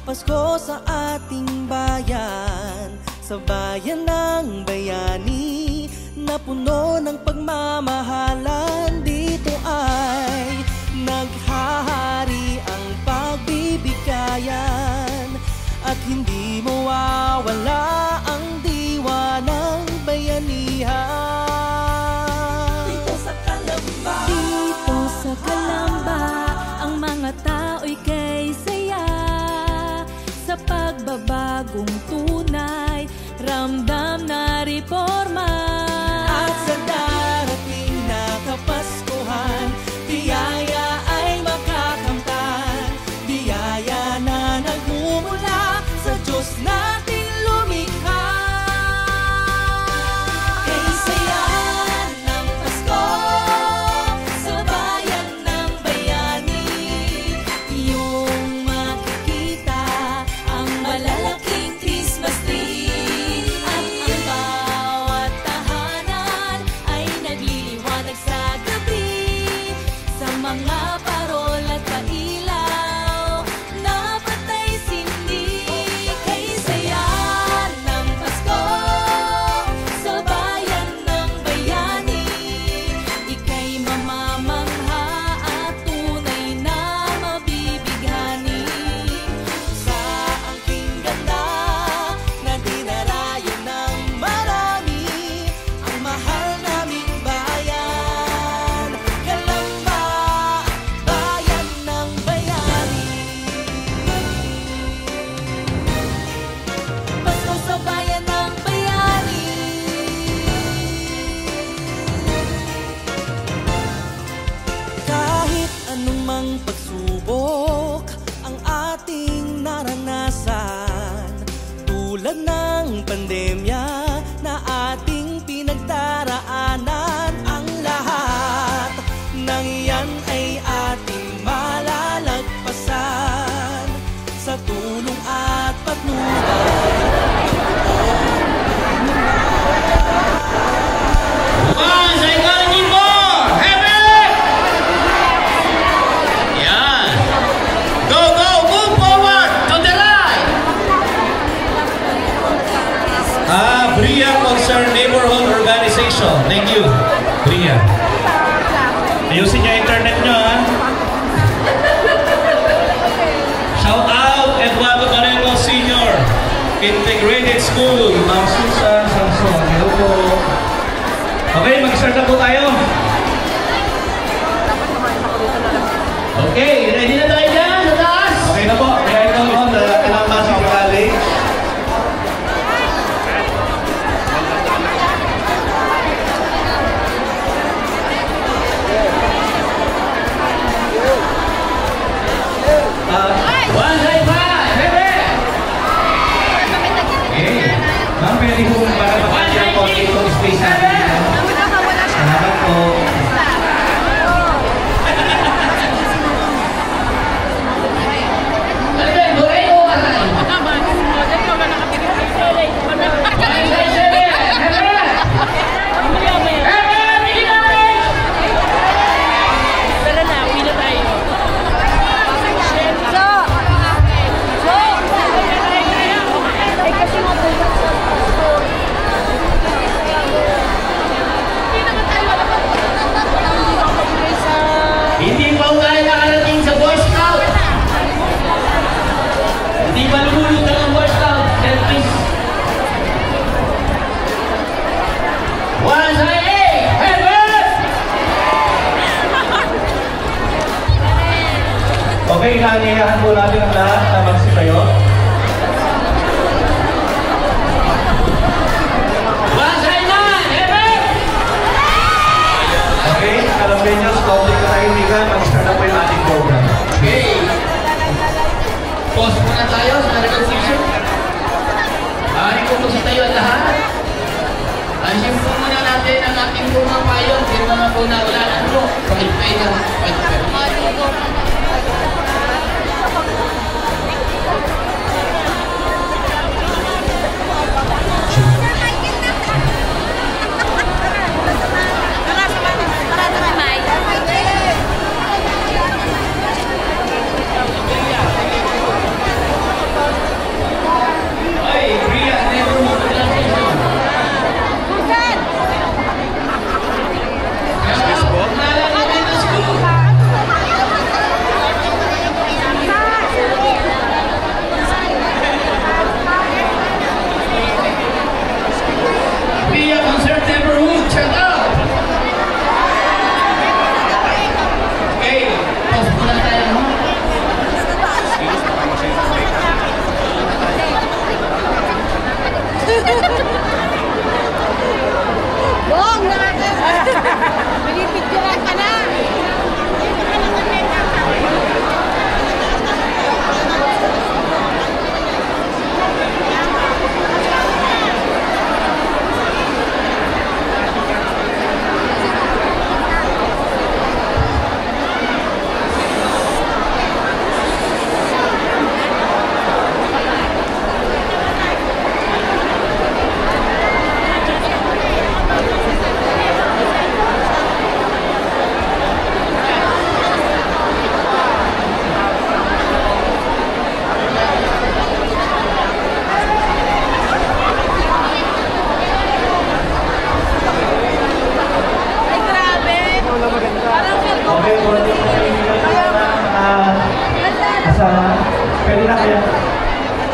Pasko sa ating bayan, sa bayan ng bayani, na puno ng pagmamahalan. Dito ay naghahari ang pagbibigayan, at hindi mawawala ang diwa ng bayanihan. Dito sa Calamba, dito sa Calamba, ang mga tao'y kay saya sa pagbabagong tunay, ramdam na reforma. At sa darating na Kapaskuhan, biyaya ay makakamtan, biyaya na nagmumula sa Diyos nating lumikha. Kay saya ng Pasko sa bayan ng bayani, iyong makikita ang malalaking Christmas tree, at ang bawat tahanan ay nagliliwanag sa gabi, sa mga parol at pailaw na patay sindi. Kay saya ng Pasko sa bayan ng bayani, ika'y mamamangha at tunay na mabibighani sa angking ganda na dinarayo ng marami, ang mahal naming bayan, Calamba, bayan ng bayani. Pasko sa bayan ng bayani. Kahit anumang pagsubok ang ating naranasan, tulad ng pandemya na ating pinagdaraanan, ang lahat ng iyan ay ating malalagpasan sa tulong at patnubay. Once I got need more! Heavy! Yan! Go, go! Move forward! To the right! Bria Concerned Neighborhood Organization. Thank you, Bria. Ayusin niyo internet niyo, ha? Shout out Eduardo Barrero Sr. Integrated School, Ma'am Susan Samson. Hello po. Okay, mag-start na po tayo. Okay, ready na tayo dyan sa taas? Okay na po. Kaya ito po, Calamba Pasig College. One high five! Heavy! Okay. Ma'am, pwede po para mapagyan po itong space natin. Salamat po. Hindi pa tayo nakarating sa Boy Scout. Hindi pa lumulot ang Boy Scout. Selfies. One side A. Heaven! Okay, nangiyahan po natin ang lahat na magsipayo. One side na! Heaven! Okay, Calambenians, public na tahimikan, mag-start na po yung ating program. Okay. Pause muna tayo sa recognition. Maaaring po sa tayo ang lahat. Ayusin po muna natin ang ating bungang payon. Pero mga po na wala na po. Pag-ipay na.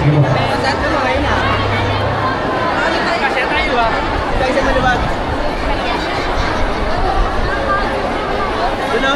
Sige po. Saan ka mga yun ah? Kasi tayo ah. Tayo sa maluwag. Yun o?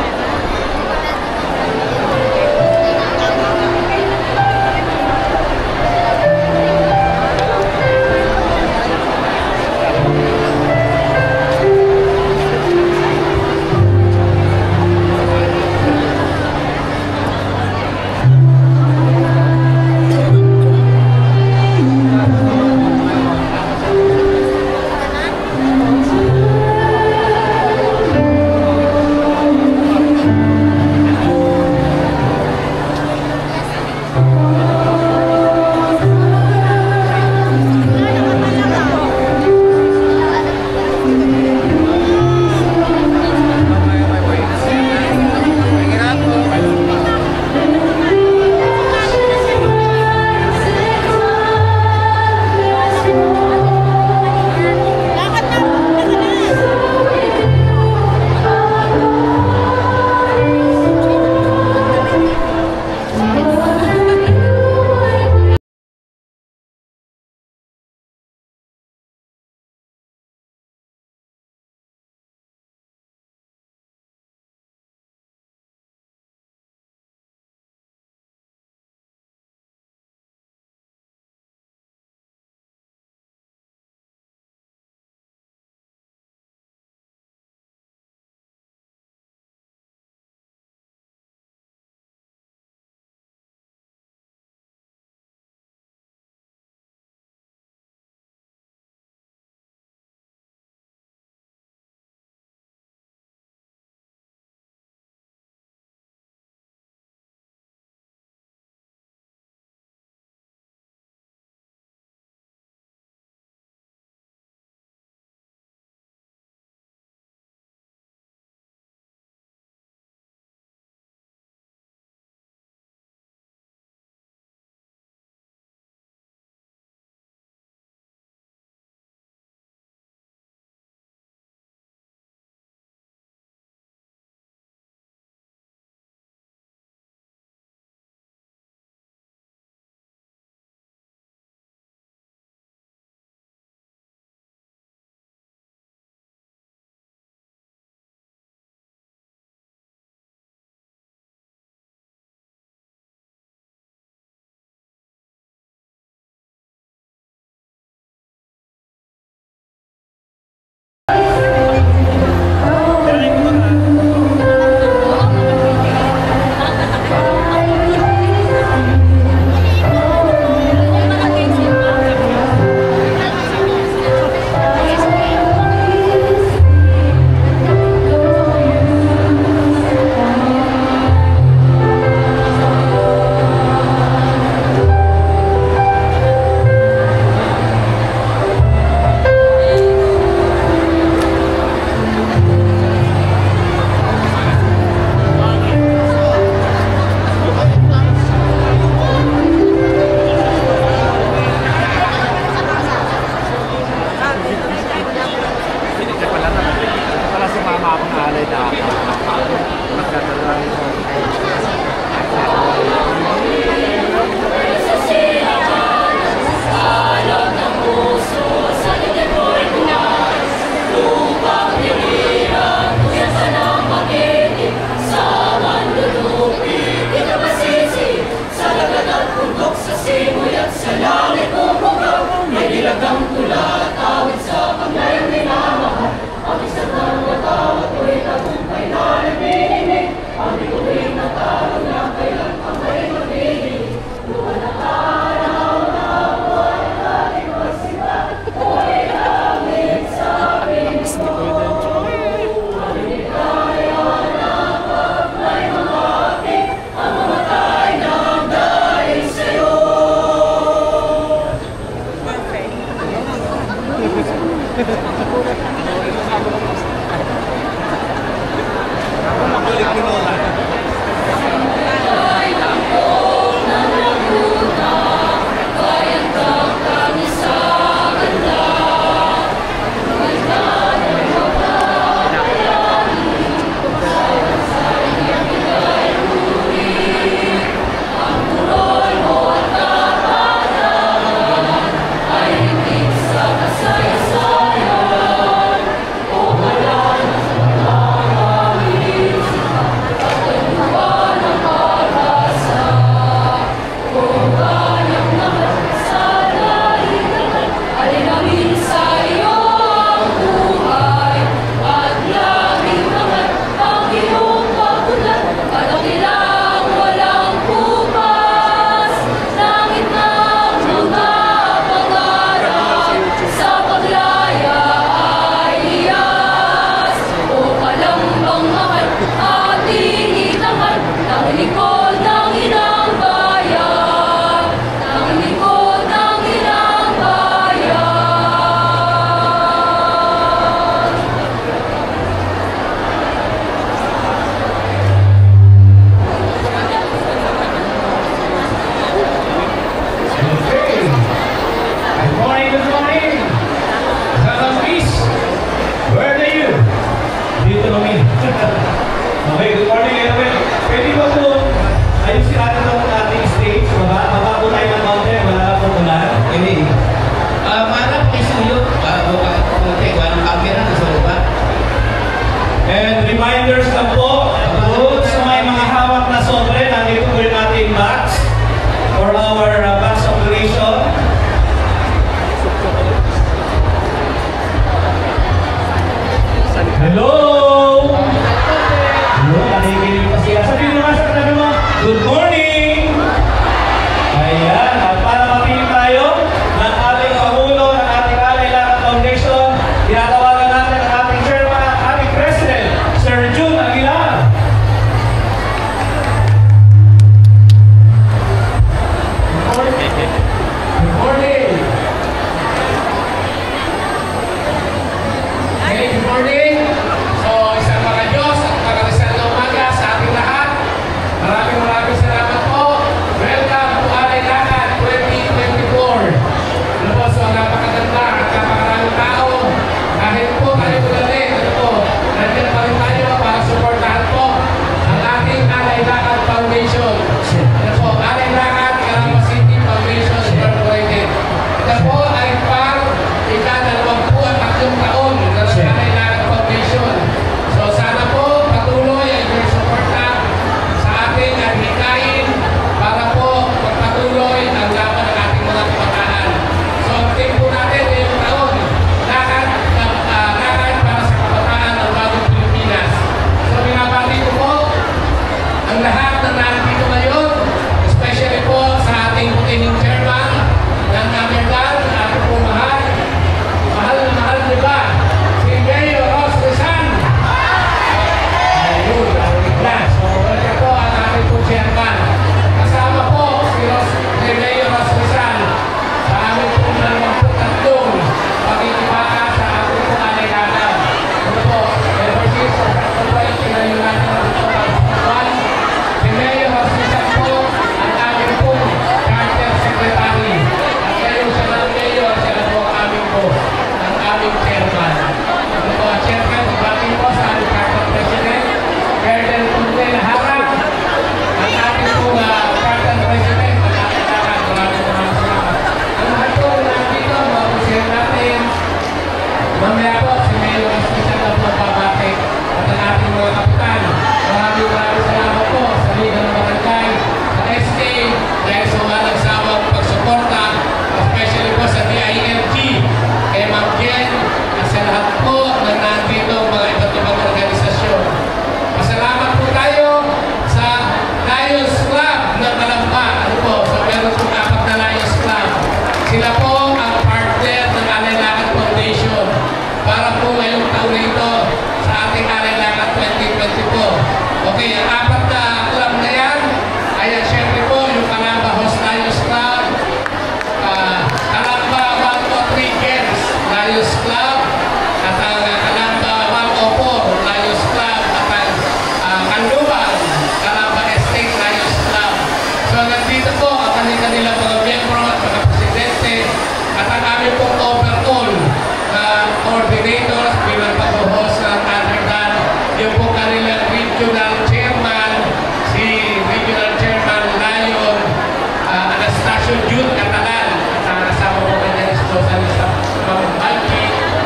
June Catalan. Kasama po kanya ni Socialista Ma'am Alki.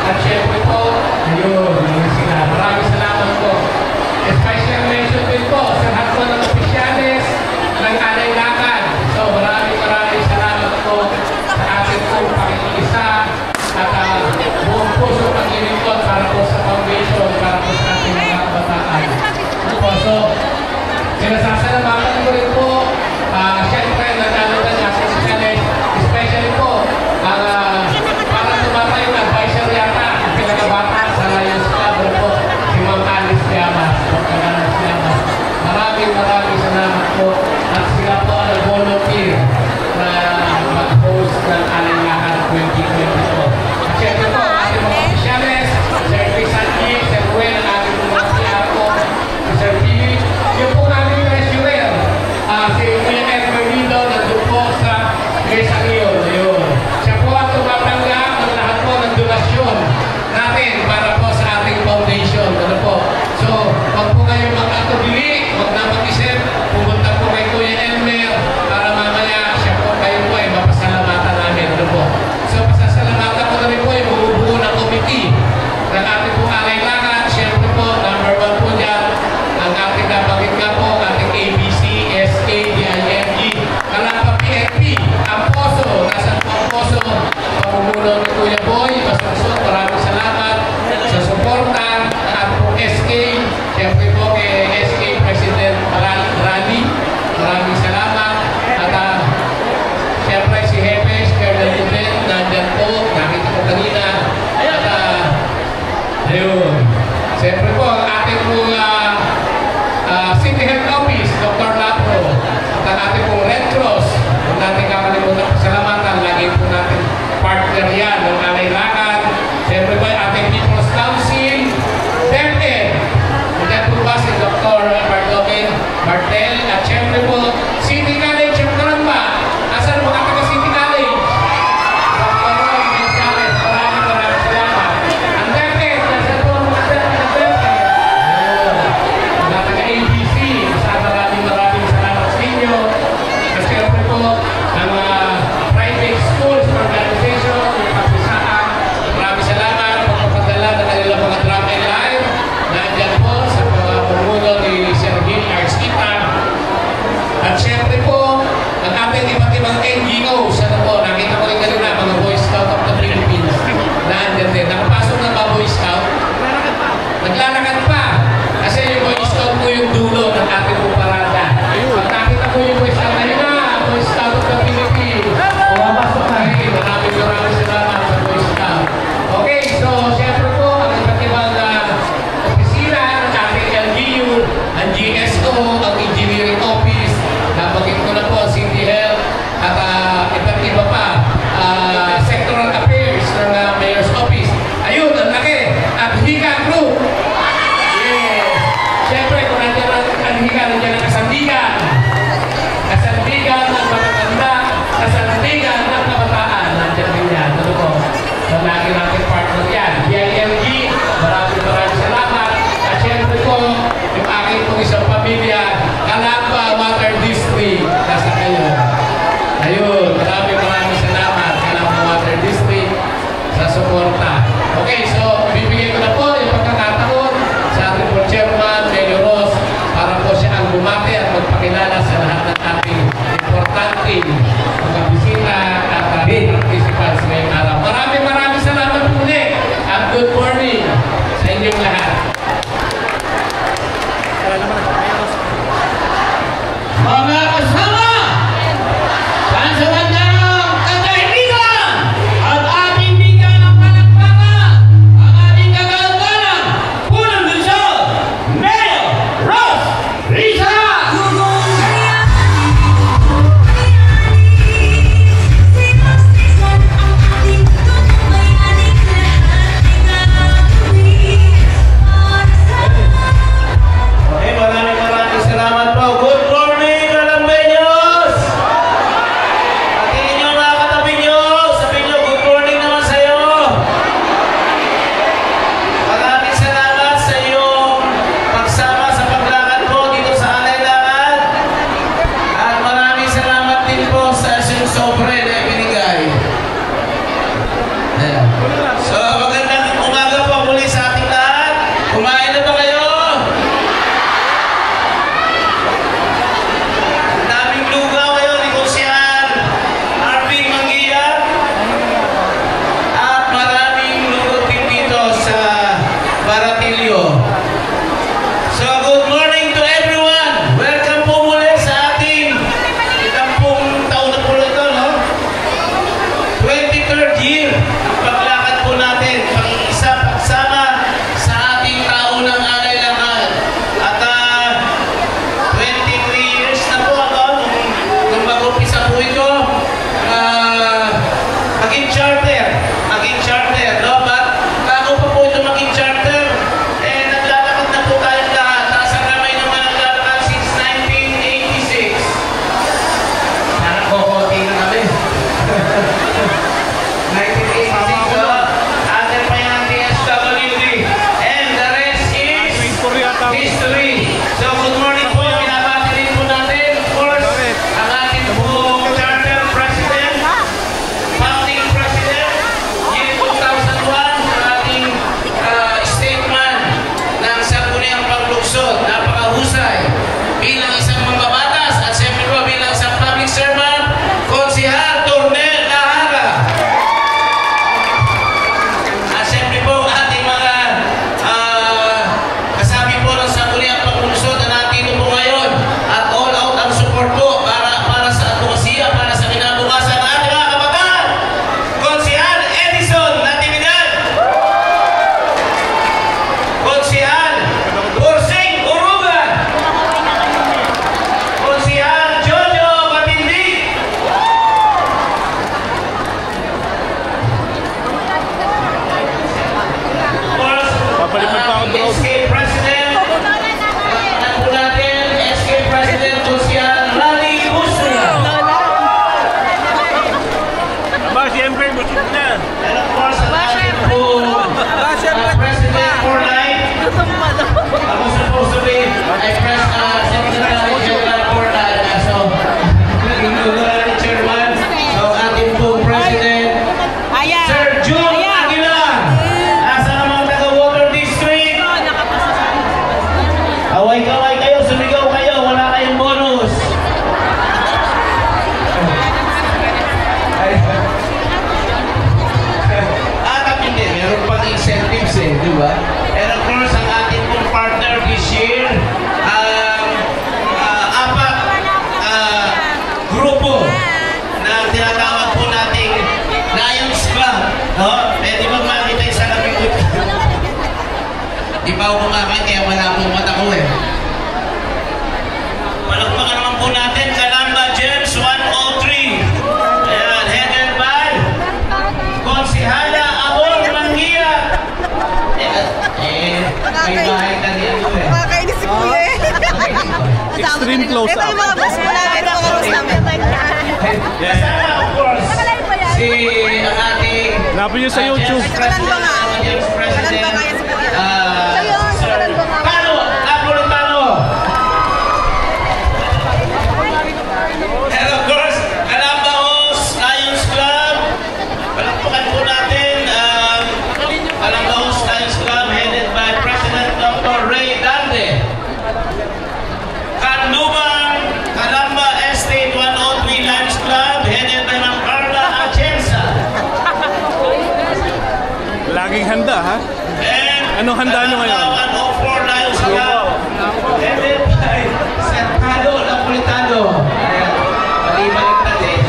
At syempre po, ayun, yun sila. Maraming salamat po. Special mention din po sa lahat po ng opisyalis ng Alay-Lakad. So maraming salamat po sa ating pong pakikiisa at buong puso paglilingkod para po sa foundation, para po sa ating mga kabataan. So, sinasasalamatan ko rin po, syempre, nagdalaman niya sa opisyalis, especially po, para tumatay ng advisor yata, ang pinagabata sa Lions Club po, si Ma'am Alice Llamas. Maraming salamat po at sila po ang volunteer na mag-host ng Alay-Lakad 2020 po. At syempre po, ating mga opisyalis, Sir Pisani, Sir Gwen, ang ating mga PR po, Sir Billy, yung po namin treasurer, si Kuya Edgar Nido, nandun po sa Grace Arion. Siya po ang tumatanggap ng lahat po ng donasyon natin para po sa ating foundation. Ano po? So, wag po kayo mag-atubili, wag na mag-isip, pumunta po kay Kuya Elmer para mamaya siya po kayo po ay mapasalamatan namin. Ano po? So, pasasalamatan ko na rin po yung bubuo ng committee ng ating po Alay-Lakad. Siyempre po, number 1 po dyan, ang ating nabanggit nga po, ating ABC, SK, DIMG, Kalapa PNP, ang Poso, nasa po ang Poso, pamumuno ni Kuya Boy, Basansot, maraming salamat sa suporta at po SK, siyempre po kay SK President Rally, maraming salamat at siyempre si Hepes, Colonel Ruben, nandyan po, nakita ko kanina at ayun, siyempre po ang ating po City Health Office, Dr. Lapro, at ang ating po Red Cross, kung natin kakalimutan pasalamatan, lagi po natin partner yan ng Alay-Lakad. Siyempre po yung ating People's Council, DepEd, nandiyan po ba si Dr. Martel, at siyempre po City College of Caramba. Asan mga taga City College? Dr. Ron Gonzales, maraming salamat. Ang DepEd, nasa po mga DepEd. And of course, ang ating po President for life. Ako supposed to be, I press Secretary General for life. So, Chairman. So, ating po President, Sir June Aguilar. Nasa namang taga-Water District. Away-kaway kayo, sumigaw kayo, wala kayong bonus. Hindi, meron pang incentives di ba? And of course, ang ating pong partner this year, apat grupo na tinatawag po nating Lions Club. No? Di ba makita yung salamin ko? Di pa ako kumakit, kaya wala pong mata ko Palakpakan naman po natin, Calamba Gems 103. Ayan, headed by Konsihala Amor Mangia. May bahay na niya Makakainis si Kuya Extreme close up. Ito yung mga boss mo namin, mga boss namin. Kasama, of course, si ang ating Hanapin nyo sa YouTube. Kalan ba nga? Kalan ba kaya si Kuya? Sir Tano Napolitano. And of course, Calamba Host Lions Club. Palakpakan po natin Calamba Host Lions Club headed by President Dr. Ray Dande. Canduban Calamba Estate 103 Lions Club headed by Ma'am Carla Atienza. Laging handa, ha? And Anong handa nyo ngayon? 104 Lions Club headed by Sercado Napolitano. Balik-balik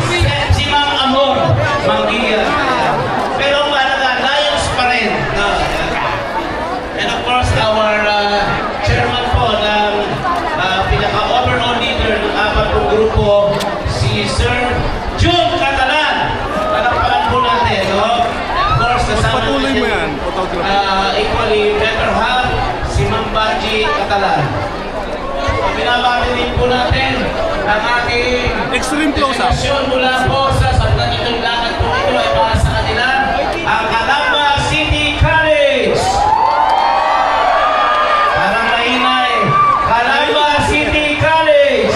si Ma'am Amor Mangia. Pero ang mahalaga, Lions pa rin. And of course, our chairman po ng pinaka-overall leader ng apat pong grupo, si Sir June Catalan. Palakpakan po natin, no? And of course, kasama Patuloy mo yan, photography. equally better half, si Ma'am Baji Catalan. Binabati din po natin ang ating Extreme close-up. delegasyon mula po sa itong lakad po ito ay para sa kanila, ang Calamba City College. Parang maingay. Calamba City College.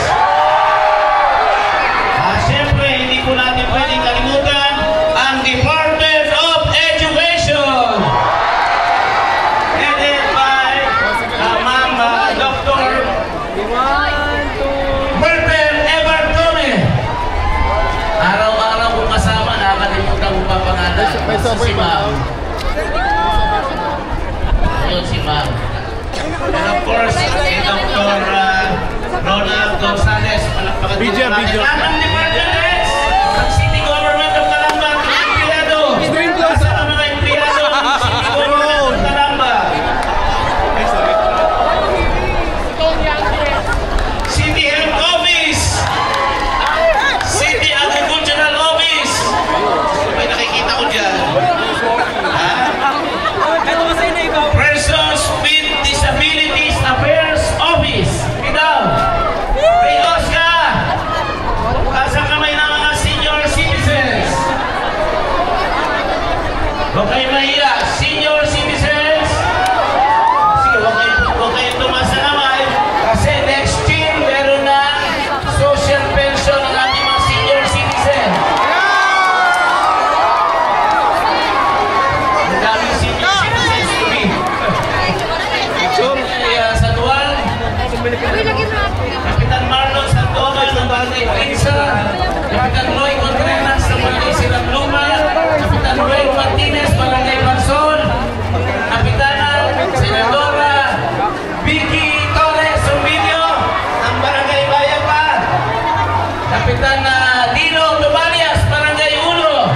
Siyempre, hindi po natin pwedeng kalimutan ang Department of Education. Headed by Ma'am Dr. Mertel Evertone. Araw-araw kong kasama, nakakalimutan ko pa pangalan. Si Ma'am. Yun si Ma'am. And of course, si Dr. Ronald Gonzalez. Palakpakan po natin. Lahat ng department heads ng City Government of Calamba, mga empleyado. Kasama mga empleyado ng City Government of Calamba. City Health Office, City Agricultural Office. May nakikita ko dyan. Persons with Disabilities Affairs Office. Ikaw, Reyos ka. Asa kamay ng mga senior citizens. Huwag kayo mahiya. Senior citizens. Sige, huwag kayo tumasa naman. Kasi next year, meron na social pension ng ating mga senior citizen. Ang daming senior citizens to be. San Juan, Kapitan Marlon Sandoval ng Barangay Pinsa, Kapitan Roy Contreras ng Barangay Silang Luma, Kapitan Roy Martinez, Barangay Bansol, Kapitana Senadora Vicky Torres Sumbinio ng Barangay Bayapa, Kapitan Dino Tubalias, Barangay Uno,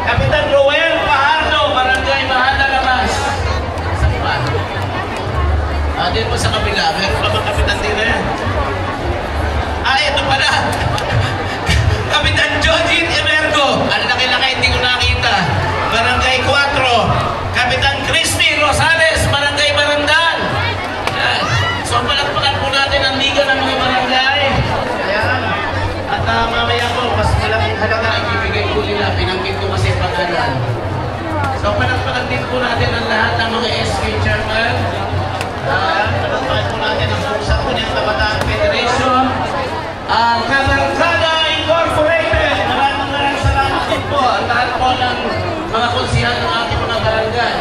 Kapitan Roel Pajardo, Barangay Mahada Lamas. Saan ba? Dito po sa kabila, meron pa bang Kapitan Dino yan? Ito pala. Kapitan Jojit Emergo. Ang laki-laki, hindi ko nakita. Barangay 4. Kapitan Crispy Rosales, Barangay Barandal. Yan. So, palakpakan po natin ang liga ng mga barangay. Ayan. At mamaya po, mas malaking halaga ibibigay ko po nila, pinanggit ko kasi pangalan. So, palakpakan din po natin ang lahat ng mga SK chairman. Palakpakan po natin ang pusat po ng Kabataan Federation. Ang Kabarkada Incorporated. Maraming salamat din po. Ang lahat po ng mga konsihan ng ating mga barangay.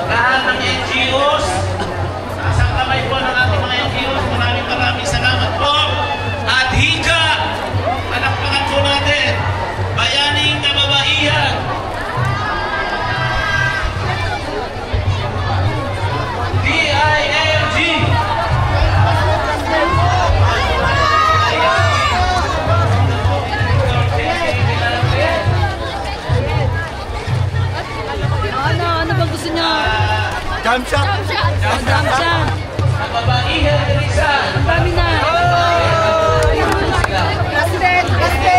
Lahat ng NGOs. Sa kamay po ng ating mga NGOs. Maraming salamat po. At hika, palakpakan po natin. Bayaning Kababaihan. DILG. Ano bang gusto niya? Jump shot! Jump shot! Kababaihan ng isa. Ang dami na! President! President!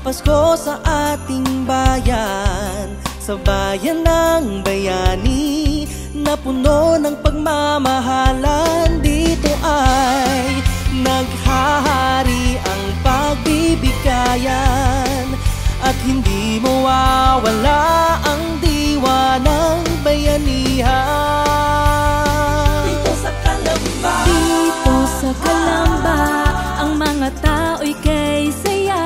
Pasko sa ating bayan, sa bayan ng bayani na puno ng pagmamahalan. Dito ay naghahari ang pagbibigayan at hindi mawawala ang diwa ng bayanihan. Dito sa Calamba, Dito sa Calamba, ang mga tao'y kay saya.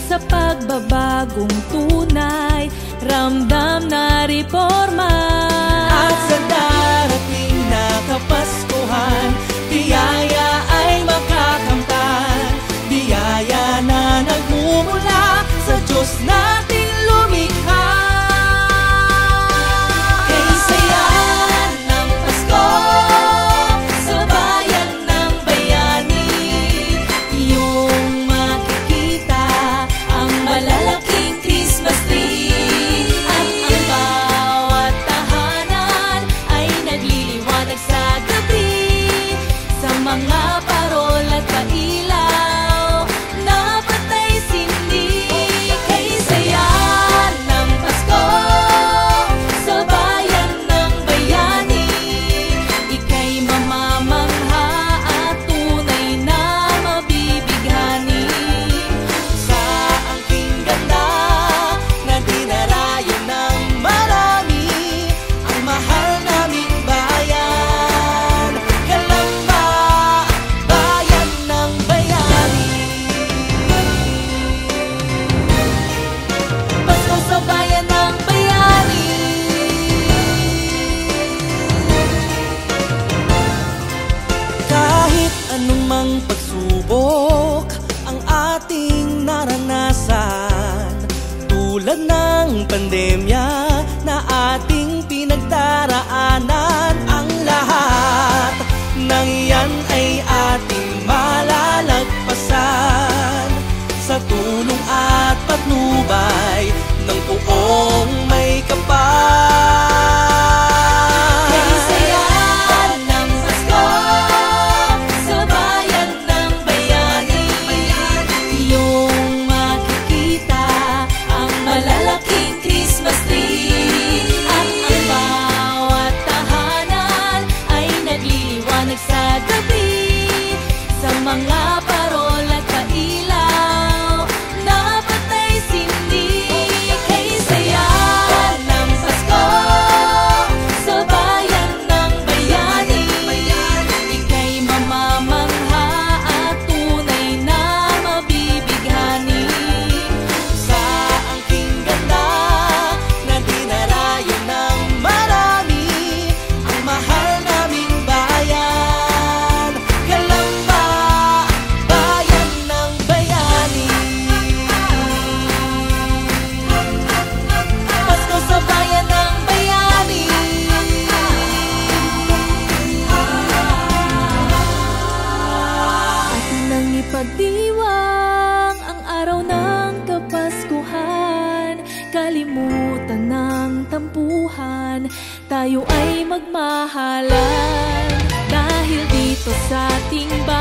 Sa pagbabagong tunay, ramdam na reforma. at sa darating na Kapaskuhan, biyaya ay makakamtan. Biyaya na nagmumula sa Diyos nating lumikha. Kay saya ng Pasko sa bayan ng bayani, iyong makikita ang malalaking Christmas tree. At ang bawat tahanan ay nagliliwanag sa gabi, sa mga parol at pailaw na patay sindi. Kay saya ng Pasko sa bayan ng bayani, ika'y mamamangha at tunay na mabibighani. Sa angking ganda na dinarayo ng marami, ang mahal naming bayan, Calamba, bayan ng bayani. Pasko sa bayan ng bayani. Kahit anumang pagsubok ang ating naranasan, tulad ng pandemya na ating pinagdaraanan, ang lahat ng iyan ay ating malalagpasan sa tulong at patnubay ng buong may kapal. Kay saya ng Pasko sa bayan ng bayani, iyong makikita ang malalaking Christmas tree. At ang bawat tahanan ay nagliliwanag sa gabi, sa mga parol at pailaw na patay sindi. Kay saya ng Pasko sa bayan ng bayani, ika'y mamamangha at tunay na mabibighani. Sa angking ganda na dinarayo ng marami, ang mahal naming bayan, Calamba, bayan ng bayani. Pasko sa bayan ng bayani. Atin nang ipagdiwang ang araw ng Kapaskuhan, kalimutan ng tampuhan, tayo ay magmahalan. Dahil dito sa ating bayan